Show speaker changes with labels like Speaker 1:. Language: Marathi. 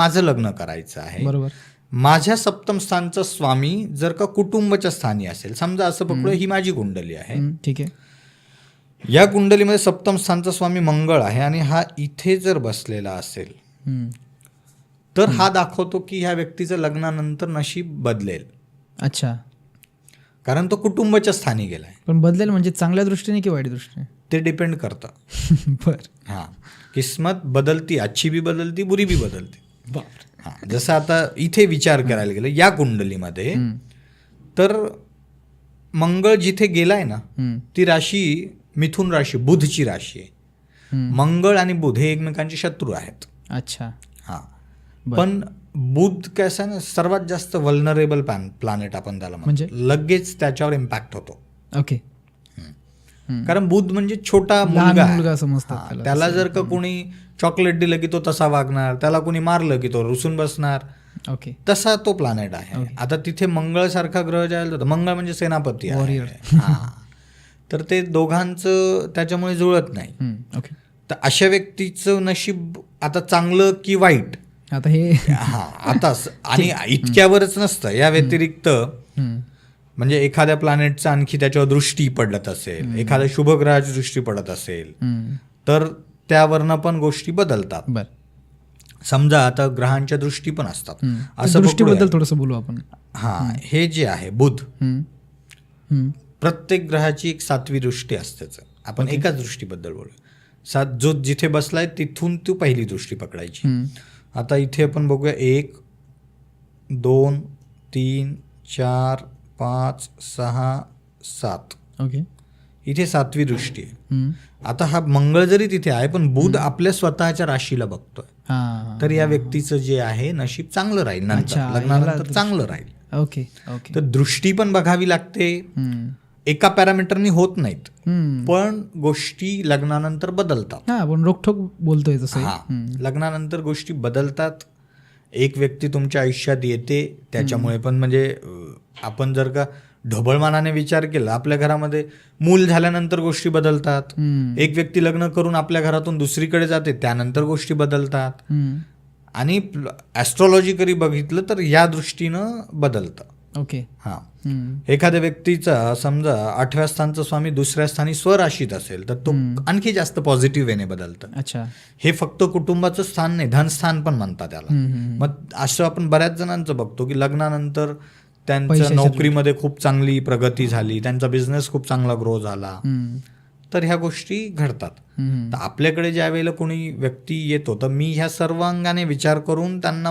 Speaker 1: माझं लग्न करायचं आहे,
Speaker 2: बरोबर.
Speaker 1: माझ्या सप्तम स्थानचा स्वामी जर का कुटुंबाच्या स्थानी असेल, समजा असं पकडू ही माझी कुंडली आहे,
Speaker 2: ठीक आहे.
Speaker 1: या कुंडलीमध्ये सप्तम स्थानचा स्वामी मंगळ आहे आणि हा इथे जर बसलेला असेल तर हा दाखवतो की ह्या व्यक्तीचं लग्नानंतर नशीब बदलेल.
Speaker 2: अच्छा.
Speaker 1: कारण तो कुटुंबाच्या स्थानी गेलाय.
Speaker 2: पण बदलेल म्हणजे चांगल्या दृष्टीने की वाईट दृष्टीने?
Speaker 1: ते डिपेंड करतं.
Speaker 2: बर.
Speaker 1: हां, किस्मत बदलती, अच्छी भी बदलती, बुरी भी बदलती. हां, जसं आता इथे विचार करायला गेलं या कुंडलीमध्ये, तर मंगळ जिथे गेलाय ना ती राशी मिथुन राशी, बुधची राशी आहे. मंगळ आणि बुध हे एकमेकांचे शत्रू आहेत.
Speaker 2: अच्छा.
Speaker 1: हां, पण बुध कसं आहे ना, सर्वात जास्त वल्नरेबल प्लॅनेट आपण त्याला म्हणतो, लगेच त्याच्यावर इम्पॅक्ट होतो.
Speaker 2: ओके.
Speaker 1: कारण बुध म्हणजे छोटा मुलगा
Speaker 2: समजतात
Speaker 1: त्याला जर का कोणी चॉकलेट दिलं की तो तसा वागणार, त्याला कोणी मारलं की तो रुसून बसणार.
Speaker 2: ओके.
Speaker 1: तसा तो प्लॅनेट आहे. आता तिथे मंगळ सारखा ग्रह ज्याला होता, मंगळ म्हणजे सेनापती आहे. तर ते दोघांचं त्याच्यामुळे जुळत नाही.
Speaker 2: ओके.
Speaker 1: तर अशा व्यक्तीचं नशीब आता चांगलं की वाईट,
Speaker 2: आता हे
Speaker 1: आता आणि इतक्यावरच नसतं, या व्यतिरिक्त म्हणजे एखाद्या प्लॅनेटचा आणखी त्याच्यावर दृष्टी पडत असेल, एखाद्या शुभग्रहाची दृष्टी पडत असेल तर त्यावरनं पण गोष्टी बदलतात. समजा आता ग्रहांच्या दृष्टी पण असतात. असं
Speaker 2: दृष्टीबद्दल थोडंसं बोलू आपण.
Speaker 1: हां, हे जे आहे बुध, प्रत्येक ग्रहाची एक 7वी दृष्टी असतेच. आपण एकाच दृष्टीबद्दल बोलू. जो जिथे बसलाय तिथून तू पहिली दृष्टी पकडायची. आता इथे आपण बघूया 1 2 3 4 5 6 7.
Speaker 2: ओके.
Speaker 1: इथे 7वी दृष्टी आहे. आता हा मंगळ जरी तिथे आहे पण बुध आपल्या स्वतःच्या राशीला बघतोय, तर या व्यक्तीचं जे आहे नशीब चांगलं राहील, नंतर लग्नानंतर चांगलं राहील.
Speaker 2: ओके. ओके.
Speaker 1: तर दृष्टी पण बघावी लागते, एका पॅरामीटरनी होत नाहीत, पण गोष्टी लग्नानंतर बदलतात.
Speaker 2: आपण रोखठोक बोलतोय तसं.
Speaker 1: लग्नानंतर गोष्टी बदलतात. एक व्यक्ती तुमच्या आयुष्यात येते, त्याच्यामुळे पण म्हणजे आपण जर का ढोबळमानाने विचार केला, आपल्या घरामध्ये मूल झाल्यानंतर गोष्टी बदलतात. एक व्यक्ती लग्न करून आपल्या घरातून दुसरीकडे जाते, त्यानंतर गोष्टी बदलतात. आणि ॲस्ट्रॉलॉजिकली बघितलं तर या दृष्टीनं बदलतं.
Speaker 2: ओके.
Speaker 1: हां, एखाद्या व्यक्तीचा समजा 8व्या स्थानचा स्वामी दुसऱ्या स्थानी स्वराशीत असेल तर तो आणखी जास्त पॉझिटिव्ह वेने बदलतं.
Speaker 2: अच्छा.
Speaker 1: हे फक्त कुटुंबाचं स्थान नाही, धनस्थान पण म्हणतात त्याला. मग असं आपण बऱ्याच जणांचं बघतो की लग्नानंतर त्यांच्या नोकरीमध्ये खूप चांगली प्रगती झाली, त्यांचा बिझनेस खूप चांगला ग्रो झाला, तर ह्या गोष्टी घडतात. तर आपल्याकडे ज्या वेळेला कोणी व्यक्ती येतो तर मी ह्या सर्व अंगाने विचार करून त्यांना